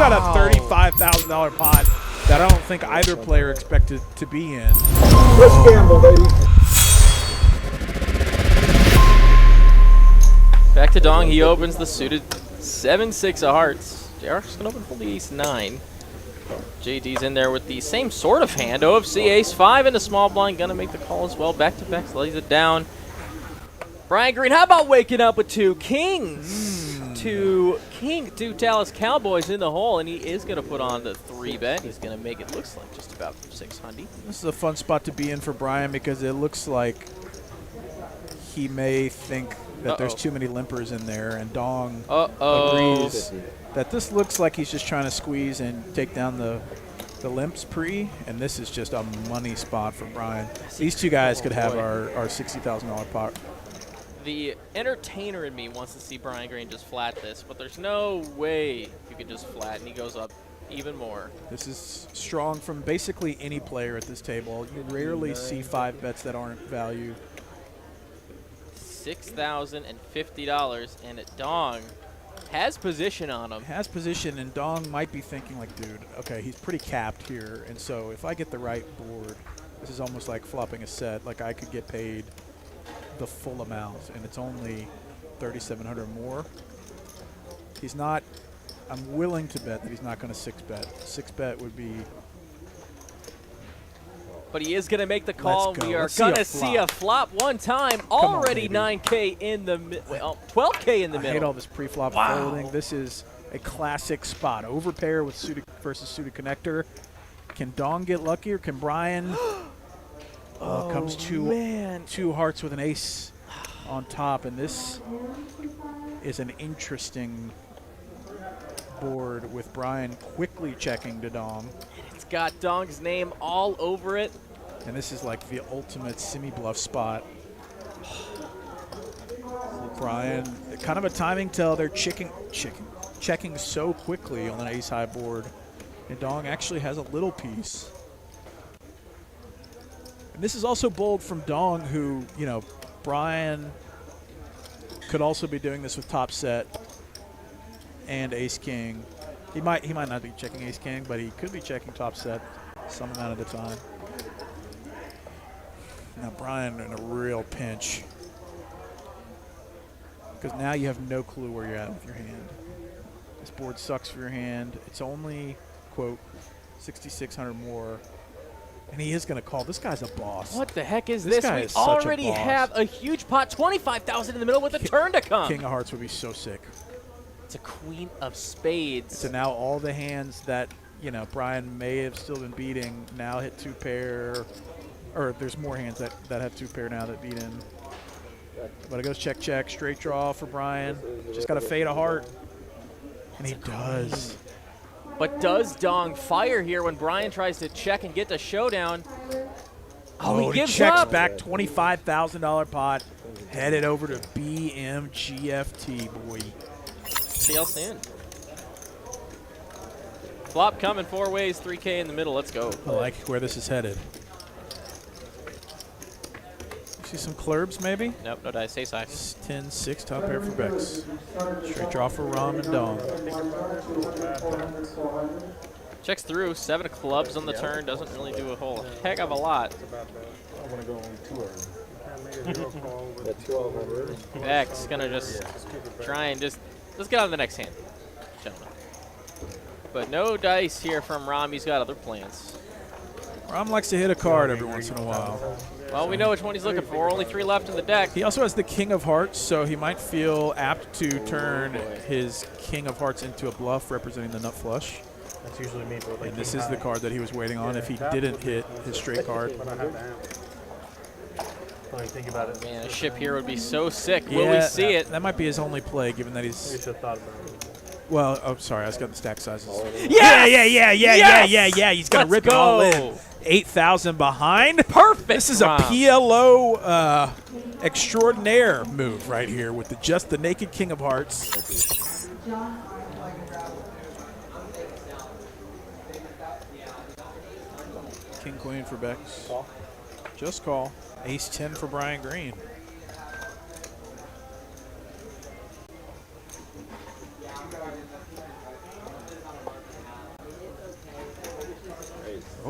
got a $35,000 pot that I don't think either player expected to be in. Let's gamble, baby. Back to Dong. He opens the suited 7-6 of hearts. JR's going to open for the ace-9. JD's in there with the same sort of hand. OFC ace-5 in the small blind. Going to make the call as well. Back-to-back lays it down. Brian Green, how about waking up with two kings? Two Dallas Cowboys in the hole, and he is going to put on the 3-bet. He's going to make it looks like just about 600. This is a fun spot to be in for Brian because it looks like he may think that there's too many limpers in there, and Dong agrees that this looks like he's just trying to squeeze and take down the limps pre, and this is just a money spot for Brian. These two guys could have our $60,000 pot. The entertainer in me wants to see Brian Green just flat this, but there's no way you can just flat, and he goes up even more. This is strong from basically any player at this table. You rarely see 5 bets that aren't value. $6,050, and Dong has position on him. Has position, and Dong might be thinking like, dude, okay, he's pretty capped here, and so if I get the right board, this is almost like flopping a set. Like I could get paid the full amount, and it's only 3,700 more. He's not. I'm willing to bet that he's not going to 6-bet. 6-bet would be. But he is going to make the call. Let's go. We are Let's going to see a flop one time. Already 9K in the well, 12K in the middle. I hate all this pre-flop folding. This is a classic spot. Overpair with suited versus suited connector. Can Dong get lucky, or can Brian? Comes two hearts with an ace on top, and this is an interesting board with Brian quickly checking to Dong. It's got Dong's name all over it. And this is like the ultimate semi-bluff spot. Brian, kind of a timing tell. They're checking so quickly on an ace-high board. And Dong actually has a little piece. And this is also bold from Dong, who, you know, Brian could also be doing this with top set and ace-king. He might not be checking ace-king, but he could be checking top set some amount of the time. Now Brian in a real pinch, because now you have no clue where you're at with your hand. This board sucks for your hand. It's only, quote, 6,600 more. And he is going to call. This guy's a boss. What the heck is this? Guy We is such already a boss. have a huge pot, 25,000 in the middle with a turn to come. King of Hearts would be so sick. It's a queen of spades. So now all the hands that, you know, Brian may have still been beating now hit 2-pair. Or there's more hands that have 2-pair now that beat him. But it goes check, check, straight draw for Brian. Just got to fade a heart. And he does. But does Dong fire here when Brian tries to check and get the showdown? Oh, he gives checks up. back $25,000 pot. Headed over to BMGFT, boy. See y'all soon. Flop coming 4 ways, 3K in the middle. Let's go. I like where this is headed. See some clurbs, maybe? Nope, no dice. Ace high. 10-6, top pair for Bex. Straight draw for Rom and Dong. Checks through. 7 of clubs on the turn. Doesn't really do a whole heck of a lot. I want to go on 2 Bex gonna just try and let's get on to the next hand, gentlemen. But no dice here from Rom. He's got other plans. Rom likes to hit a card every once in a while. Well, we know which one he's looking for. Only 3 left in the deck. He also has the King of Hearts, so he might feel apt to turn his King of Hearts into a bluff representing the nut flush. That's usually me. And this is the card that he was waiting on if he didn't hit his straight card. Think about it. Man, a ship here would be so sick. Will we see it? That might be his only play, given that he's... You should have thought about it. Well, oh, sorry, I just got the stack sizes. Yes! Yeah. He's going to rip it all in. 8,000 behind. Perfect. This is a PLO extraordinaire move right here with just the naked King of Hearts. King, queen for Bex. Just call. Ace 10 for Brian Green.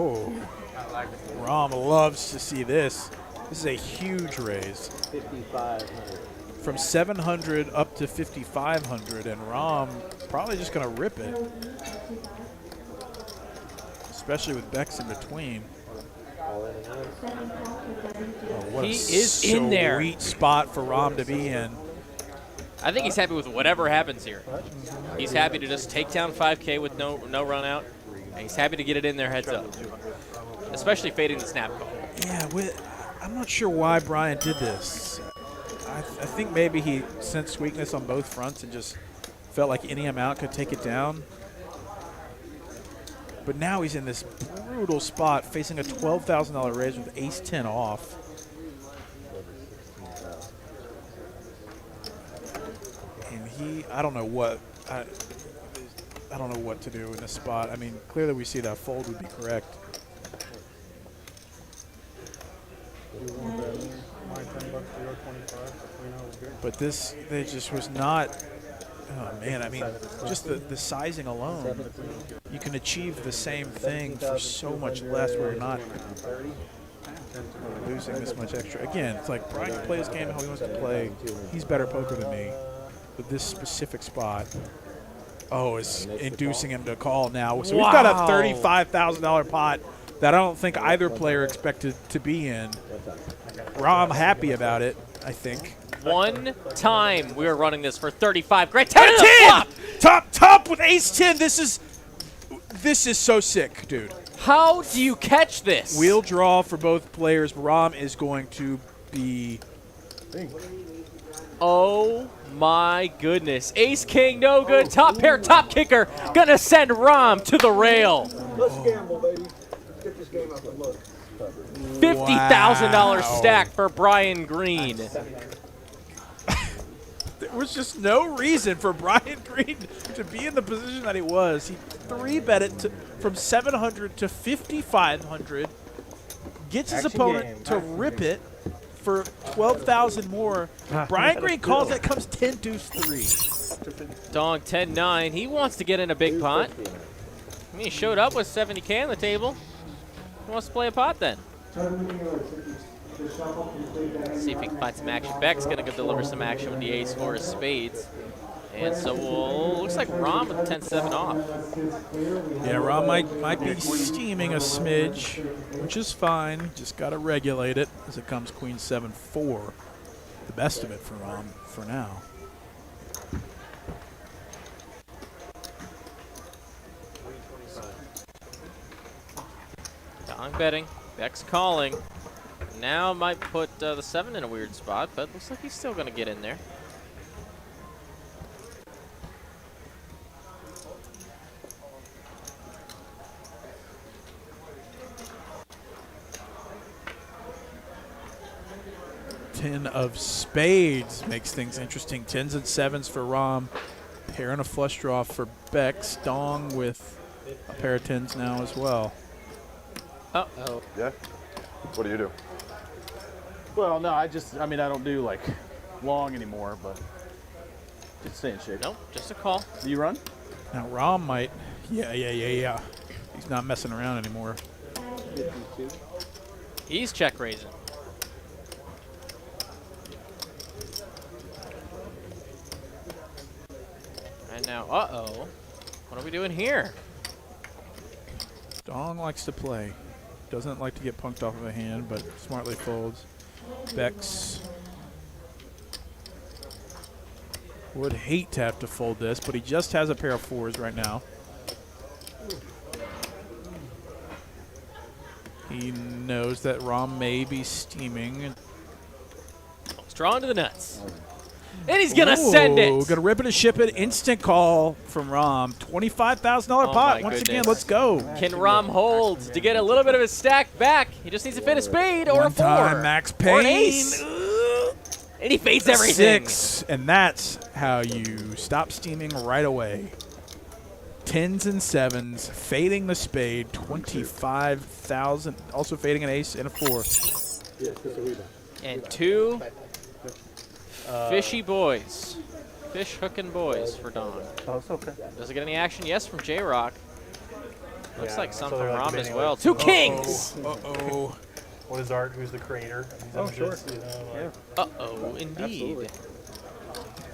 Oh, Rom loves to see this. This is a huge raise. 5,500. From 700 up to 5,500, and Rom probably just going to rip it. Especially with Bex in between. All in and out. Oh, what He a is in there. sweet spot for Rom to be in. I think he's happy with whatever happens here. He's happy to just take down 5K with no run out, and he's happy to get it in there heads up, especially fading the snap call. Yeah, I'm not sure why Brian did this. I think maybe he sensed weakness on both fronts and just felt like any amount could take it down. But now he's in this brutal spot facing a $12,000 raise with ace-10 off. And I don't know what, I don't know what to do in this spot. I mean, clearly we see that fold would be correct. But this, they just was not, oh man, I mean, just the sizing alone, you can achieve the same thing for so much less where you're not losing this much extra. Again, it's like Brian can play his game how he wants to play. He's better poker than me. But this specific spot, it's inducing him to call now. So we've got a $35,000 pot that I don't think either player expected to be in. Rom happy about it, I think. One time we were running this for 35 grand. 10 10 flop! top with ace-10. This is so sick, dude. How do you catch this? Wheel draw for both players. Rom is going to be... Oh my goodness. Ace king, no good. Top pair, top kicker. Gonna send Rom to the rail. Let's gamble, baby. Get this game up and look. $50,000 stack for Brian Green. There was just no reason for Brian Green to be in the position that he was. He 3-bet it from 700 to 5,500, gets his opponent to rip it for 12,000 more. Brian Green calls it, comes 10-deuce-3. Dong 10-9. He wants to get in a big pot. I mean, he showed up with 70K on the table. He wants to play a pot then. Let's see if he can find some action. Beck's going to go deliver some action with the ace or his spades. And so looks like Rom with 10-7 off. Yeah, Rom might be steaming a smidge, which is fine. Just got to regulate it as it comes queen 7-4. The best of it for Rom for now. Dong betting. Beck's calling. Now might put the 7 in a weird spot, but looks like he's still going to get in there. Ten of spades makes things interesting. 10s and 7s for Rom. Pair and a flush draw for Bex. Dong with a pair of 10s now as well. Uh-oh. Yeah? What do you do? Well, no, I mean, I don't do like long anymore, but just stay in shape. Nope, just a call. Do you run? Now Rom might, yeah. He's not messing around anymore. He's check raising. And now, uh-oh. What are we doing here? Dong likes to play. Doesn't like to get punked off of a hand, but smartly folds. Bex would hate to have to fold this, but he just has a pair of 4s right now. He knows that Rom may be steaming. Drawn to the nuts. And he's going to send it. Going to rip it and ship it. Instant call from Rom. $25,000 pot. Once again, let's go. Can Rom hold to get a little bit of his stack back? He just needs to fit a spade or a 4. One-time max pain. Or an ace. And he fades everything. 6. And that's how you stop steaming right away. 10s and 7s. Fading the spade. 25,000. Also fading an ace and a 4. And 2 fishy boys. Fish hooking boys for Don. Oh, it's okay. Does it get any action? Yes, from J-Rock. Looks like some so from they're like Rom the as mini well. lists. Two kings! Uh-oh. What is Art? Who's the creator? These Oh, sure. images, you know, like, Uh-oh, indeed. Absolutely.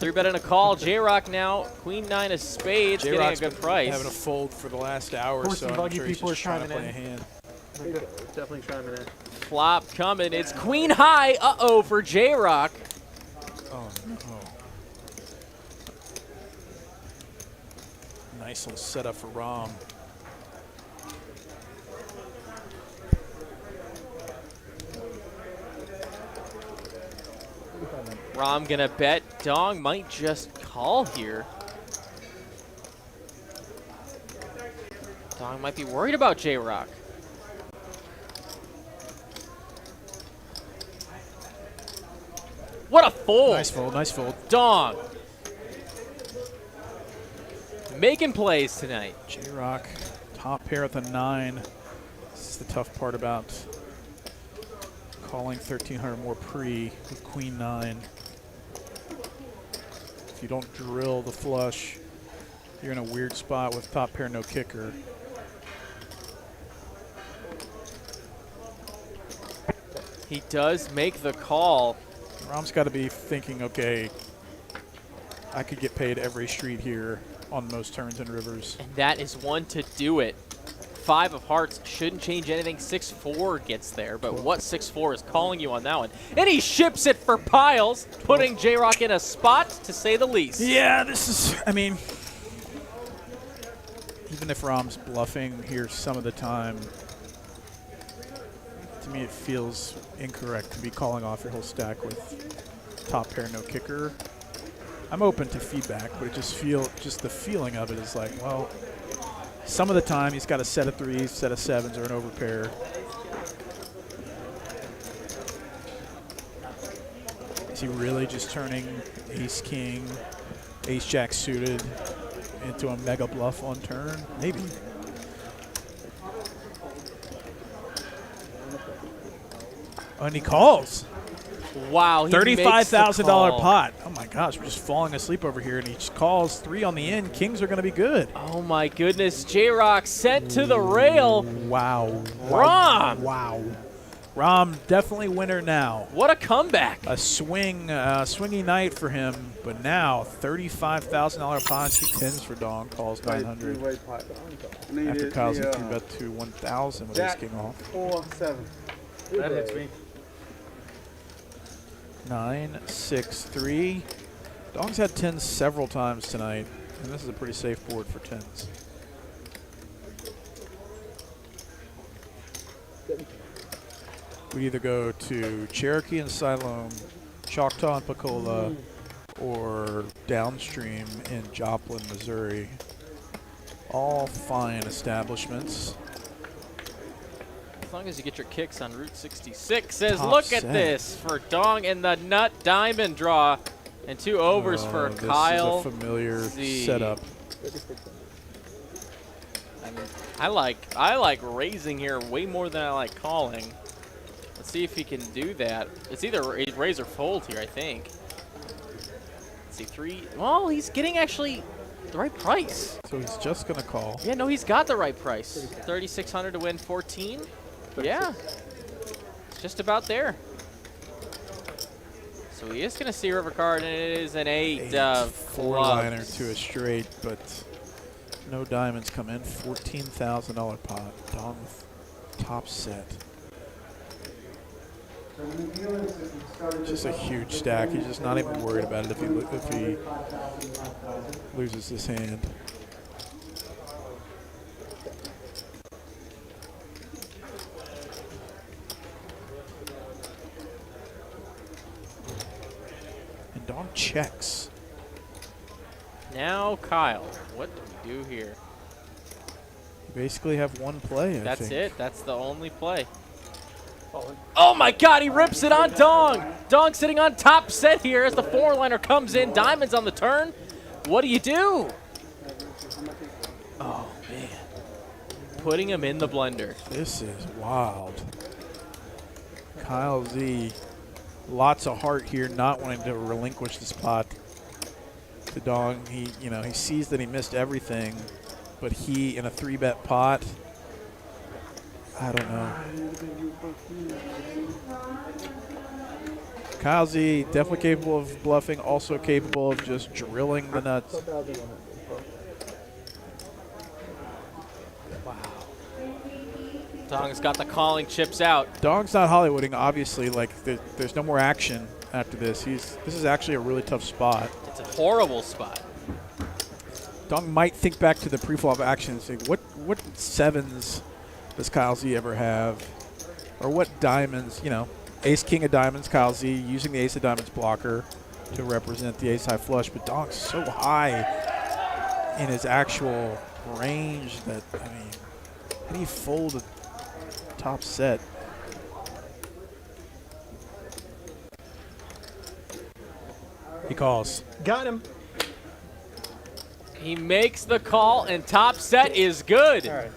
3-bet and a call. J-Rock now. Queen 9 of spades, getting a J-Rock's good been price. having a fold for the last hour or Horse so. and I'm buggy sure he's people just are trying to chiming play a in. hand. Definitely chiming in. Flop coming. It's Queen High. Uh-oh for J-Rock. Oh, no. Nice little setup for Rom. Rom gonna bet. Dong might just call here. Dong might be worried about J-Rock. What a fold. Nice fold, nice fold. Dong. Making plays tonight. J-Rock, top pair with a 9. This is the tough part about calling 1,300 more pre with Queen 9. If you don't drill the flush, you're in a weird spot with top pair no kicker. He does make the call. Rom's got to be thinking, okay, I could get paid every street here on most turns and rivers. And that is one to do it. 5 of hearts shouldn't change anything. 6-4 gets there, but what 6-4 is calling you on that one? And he ships it for piles, putting J-Rock in a spot, to say the least. Yeah, this is, I mean, even if Rom's bluffing here some of the time, to me it feels incorrect to be calling off your whole stack with top pair no kicker. I'm open to feedback, but it just the feeling of it is like, well, some of the time he's got a set of 3s, set of 7s, or an overpair. Is he really just turning ace-king, ace-jack suited into a mega bluff on turn? Maybe. Oh, and he calls. Wow, he makes the $35,000 call. pot. Oh my gosh, we're just falling asleep over here, and he just calls 3 on the end. Kings are going to be good. Oh my goodness, J-Rock sent to the rail. Wow. Rom. Wow. Rom, definitely winner now. What a comeback. A swingy night for him, but now $35,000 pot, 2 tens for Dong, calls 900. After Kyle's in 3-bet to 1,000 with ace king off. 4-7. that hits me. 9, 6, 3. Dong's had 10s several times tonight, and this is a pretty safe board for 10s. We either go to Cherokee and Siloam, Choctaw and Pacola, or downstream in Joplin, Missouri. All fine establishments. As long as you get your kicks on Route 66. Says, Top look set. at this for Dong and the nut diamond draw. And 2 overs for Kyle. This is a familiar Z. setup. I like raising here way more than I like calling. Let's see if he can do that. It's either raise or fold here, I think. Let's see, 3. Well, he's getting actually the right price. So he's just going to call. Yeah, no, he's got the right price. 3,600 to win 14. Yeah, it's just about there. So he is going to see a river card, and it is an 8 of 4-liner clubs. to a straight, but no diamonds come in. $14,000 pot. Dong with top set. Just a huge stack. He's just not even worried about it if he loses his hand. And Dong checks. Now Kyle, what do we do here? You basically have one play, I That's think. it. That's the only play. Oh my God, he rips it on Dong. Dong sitting on top set here as the 4-liner comes in. Diamonds on the turn. What do you do? Oh, man. Putting him in the blender. This is wild. Kyle Z, lots of heart here, not wanting to relinquish the spot to Dong. He sees that he missed everything, but he, in a 3-bet pot, I don't know. Kyle Z, definitely capable of bluffing, also capable of just drilling the nuts. Dong's got the calling chips out. Dong's not Hollywooding, obviously. Like there's no more action after this. This is actually a really tough spot. It's a horrible spot. Dong might think back to the pre-flop action and say, what sevens does Kyle Z ever have? Or what diamonds, you know, ace, king of diamonds, Kyle Z, using the ace of diamonds blocker to represent the ace high flush. But Dong's so high in his actual range that, I mean, how do you fold a top set? He calls. Got him. He makes the call, and top set is good. All right.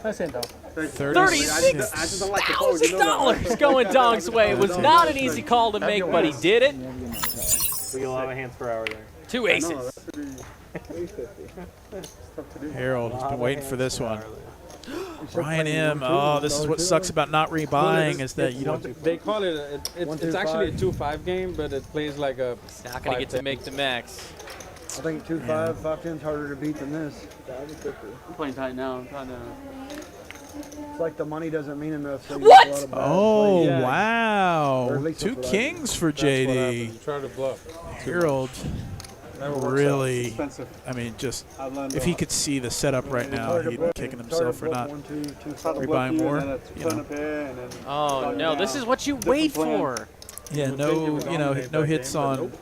Nice hand, though. $36,000 going Dong's way. It was not an easy call to make, but he did it. We get a lot of hands per hour there. 2 aces. Harold has been waiting for this one. Brian M. Oh, this is what sucks about not rebuying is that you don't. They call it, it's actually a 2-5 game, but it plays like a. He's not going to get to make the max. I think 2-5, 5-10's harder to beat than this. I'm playing tight now. I'm trying to. It's like the money doesn't mean enough. So What? you get a lot of bad Oh, plays. Yeah. Or wow. at least 2 that's what I kings for That's what happens. JD. You try to bluff. Harold Never works out. really, Expensive. I mean, just I've learned if he could see the setup right now, he'd be kicking himself for not rebuying more. You know. Oh, no. This is what you wait for. Yeah, no, you know, dominate no that hits game, but on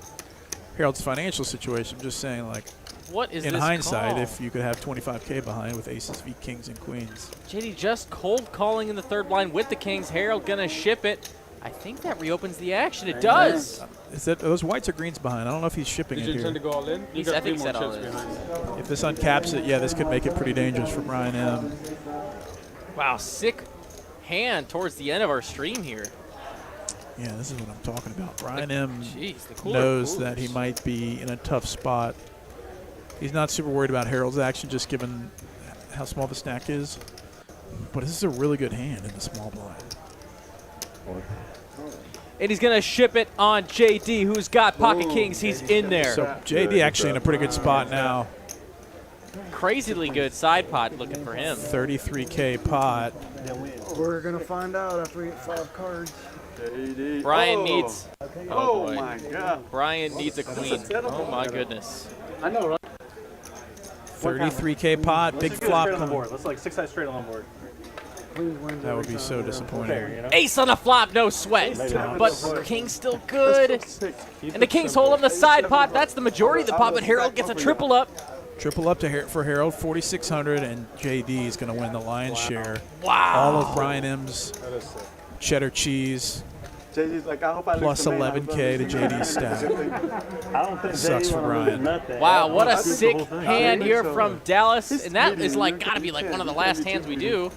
Harold's financial situation. I'm just saying, like, What is in this hindsight, call? if you could have 25K behind with aces, v kings, and queens. JD just cold calling in the third blind with the kings. Harold going to ship it. I think that reopens the action. It does. Is that those whites or greens behind? I don't know if he's shipping Did it you intend here. to go all in? He's- You got I think three he more said all chips in. behind. If this uncaps it, yeah, this could make it pretty dangerous for Brian M. Wow, sick hand towards the end of our stream here. Yeah, this is what I'm talking about. Brian M. Jeez, the cooler knows coolers. that he might be in a tough spot. He's not super worried about Harold's action, just given how small the stack is. But this is a really good hand in the small blind. And he's going to ship it on JD, who's got pocket kings. He's in there. So JD actually in a pretty good spot now. Crazily good side pot looking for him. 33K pot. We're going to find out after we get 5 cards. Brian needs. Oh, boy. my God. Brian needs a queen. Oh my goodness. I know, right? 33K pot, big Let's get flop straight on the coming. board. Let's like 6 high straight on the board. Queens wins That would every be time. so disappointing. You know? Ace on the flop, no sweat. But king's still good. And the king's hole on the side pot. That's the majority of the pot, but Harold gets a triple up. Triple up to for Harold, 4,600, and JD is going to win the lion's share. Wow. All of Brian M's cheddar cheese JD's like, I hope I plus 11K to JD's stack. I don't think Sucks JD for wanna lose Brian. nothing. Wow, what a That's the sick whole thing. hand here from Dallas. And that is like got to be like one of the last hands we do.